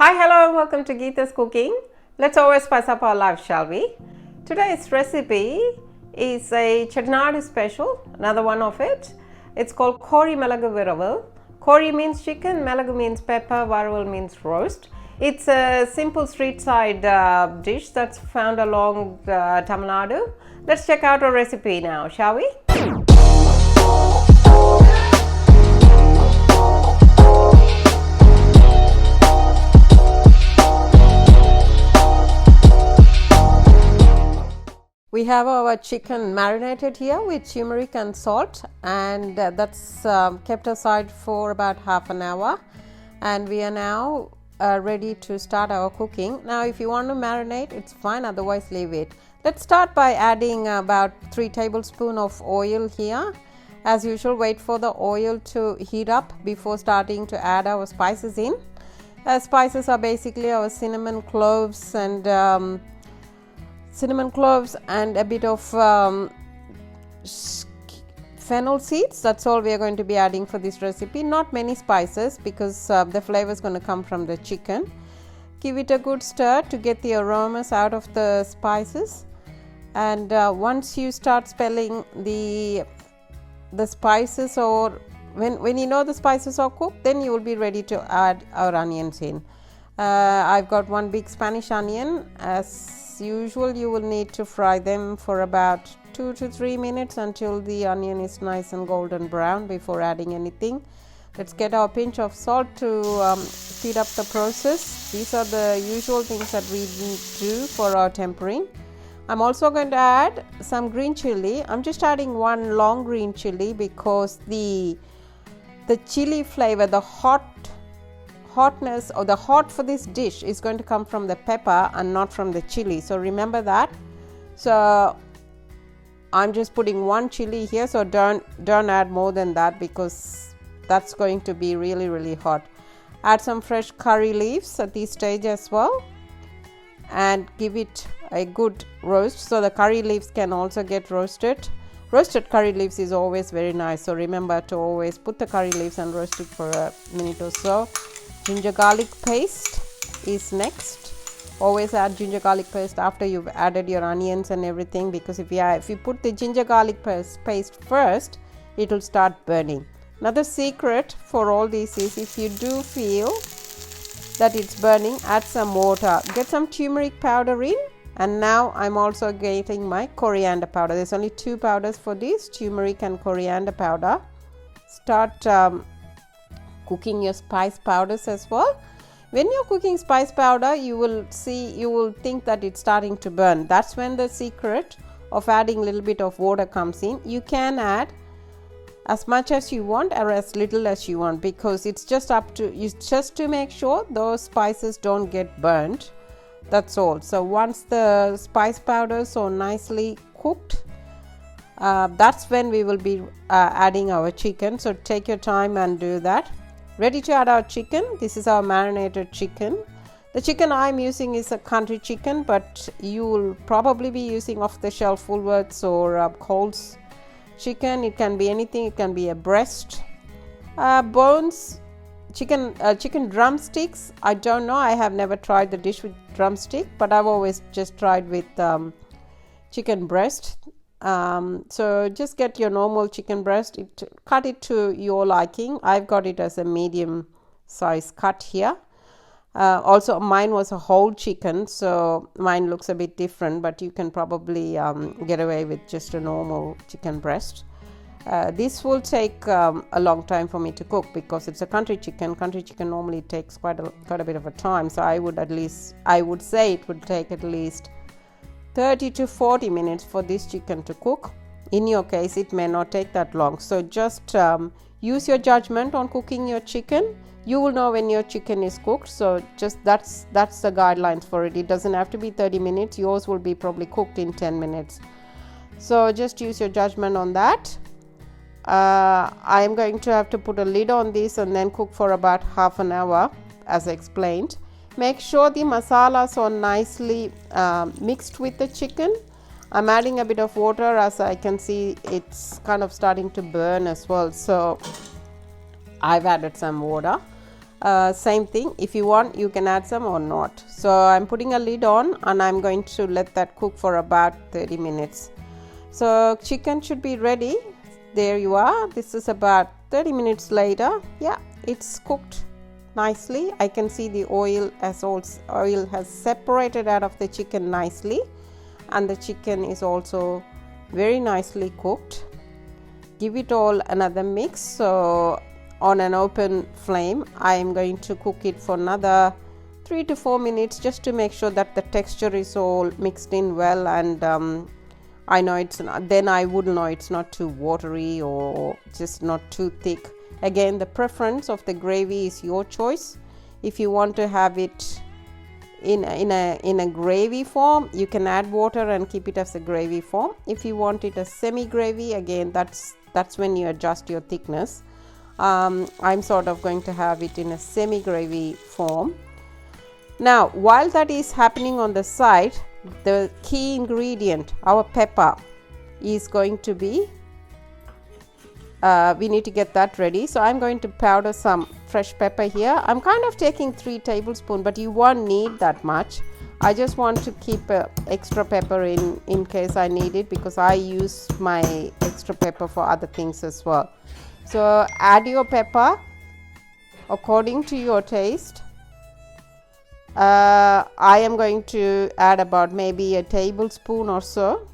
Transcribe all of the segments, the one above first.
Hi, hello and welcome to Geeta's Cooking. Let's always spice up our life, shall we? Today's recipe is a Chettinad special, another one of it. It's called Kori Melagu Viraval. Kori means chicken, Melagu means pepper, Viraval means roast. It's a simple street side dish that's found along Tamil Nadu. Let's check out our recipe now, shall we? We have our chicken marinated here with turmeric and salt, and that's kept aside for about half an hour, and we are now ready to start our cooking. Now if you want to marinate, it's fine, otherwise leave it. Let's start by adding about 3 tablespoons of oil here. As usual, wait for the oil to heat up before starting to add our spices in. Spices are basically our cinnamon cloves and a bit of fennel seeds. That's all we are going to be adding for this recipe. Not many spices because the flavor is going to come from the chicken. Give it a good stir to get the aromas out of the spices, and once you start smelling the spices, or when you know the spices are cooked, then you will be ready to add our onions in. I've got 1 big Spanish onion. As usual, you will need to fry them for about 2 to 3 minutes until the onion is nice and golden brown before adding anything. Let's get our pinch of salt to speed up the process. These are the usual things that we do for our tempering. I'm also going to add some green chili. I'm just adding 1 long green chili because the chili flavor, the hotness or the hot for this dish is going to come from the pepper and not from the chili, so remember that. So I'm just putting 1 chili here, so don't add more than that because that's going to be really hot. Add some fresh curry leaves at this stage as well, and give it a good roast so the curry leaves can also get roasted. Roasted curry leaves is always very nice, so remember to always put the curry leaves and roast it for a minute or so. Ginger garlic paste is next. Always add ginger garlic paste after you've added your onions and everything, because if you put the ginger garlic paste first, it will start burning. Another secret for all this is, if you do feel that it's burning, add some water. Get some turmeric powder in, and now I'm also getting my coriander powder. There's only 2 powders for this, turmeric and coriander powder. Start cooking your spice powders as well. When you're cooking spice powder, you will think that it's starting to burn. That's when the secret of adding a little bit of water comes in. You can add as much as you want or as little as you want, because it's just up to you, just to make sure those spices don't get burnt. That's all. So once the spice powders are nicely cooked, that's when we will be adding our chicken. So take your time and do that. Ready to add our chicken. This is our marinated chicken. The chicken I'm using is a country chicken, but you will probably be using off the shelf Woolworths or Coles chicken. It can be anything. It can be a breast, bones, chicken drumsticks. I don't know, I have never tried the dish with drumstick, but I've always just tried with chicken breast. So just get your normal chicken breast, cut it to your liking. I've got it as a medium size cut here. Also mine was a whole chicken, so mine looks a bit different, but you can probably get away with just a normal chicken breast. This will take a long time for me to cook because it's a country chicken. Country chicken normally takes quite a bit of a time, so I would say it would take at least 30 to 40 minutes for this chicken to cook. In your case, it may not take that long, so just use your judgment on cooking your chicken. You will know when your chicken is cooked, so just that's the guidelines for it. It doesn't have to be 30 minutes. Yours will be probably cooked in 10 minutes, so just use your judgment on that. I am going to have to put a lid on this and then cook for about half an hour, as I explained. Make sure the masalas are nicely mixed with the chicken. I'm adding a bit of water, as I can see it's kind of starting to burn as well, so I've added some water. Same thing, if you want you can add some or not. So I'm putting a lid on and I'm going to let that cook for about 30 minutes. So chicken should be ready. There you are. This is about 30 minutes later. Yeah, it's cooked nicely. I can see the oil has separated out of the chicken nicely, and the chicken is also very nicely cooked. Give it all another mix. So on an open flame I am going to cook it for another 3 to 4 minutes, just to make sure that the texture is all mixed in well, and I know it's not, then I would know it's not too watery or just not too thick. Again, the preference of the gravy is your choice. If you want to have it in a gravy form, you can add water and keep it as a gravy form. If you want it as semi gravy, again that's when you adjust your thickness. I'm sort of going to have it in a semi gravy form. Now while that is happening on the side, the key ingredient, our pepper, is going to be we need to get that ready. So I'm going to powder some fresh pepper here. I'm kind of taking 3 tablespoons, but you won't need that much. I just want to keep extra pepper in case I need it, because I use my extra pepper for other things as well. So add your pepper according to your taste. I am going to add about maybe a tablespoon or so,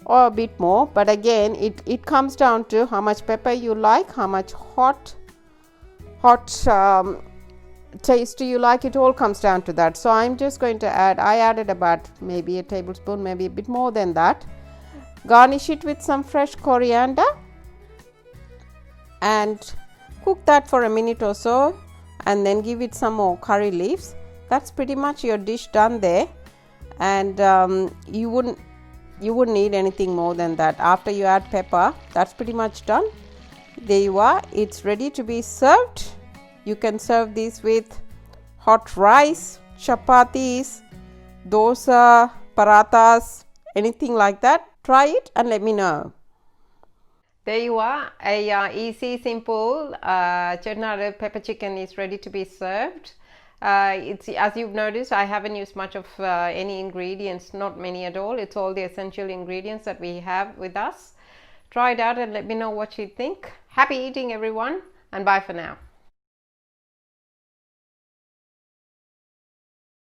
or a bit more, but again it comes down to how much pepper you like, how much hot taste you like. It all comes down to that. So I'm just going to I added about maybe a tablespoon, maybe a bit more than that. Garnish it with some fresh coriander and cook that for a minute or so, and then give it some more curry leaves. That's pretty much your dish done there, and you wouldn't need anything more than that. After you add pepper, that's pretty much done. There you are. It's ready to be served. You can serve this with hot rice, chapatis, dosa, parathas, anything like that. Try it and let me know. There you are. A easy, simple Chettinad pepper chicken is ready to be served. It's, as you've noticed, I haven't used much of any ingredients, not many at all. It's all the essential ingredients that we have with us. Try it out and let me know what you think. Happy eating, everyone, and bye for now.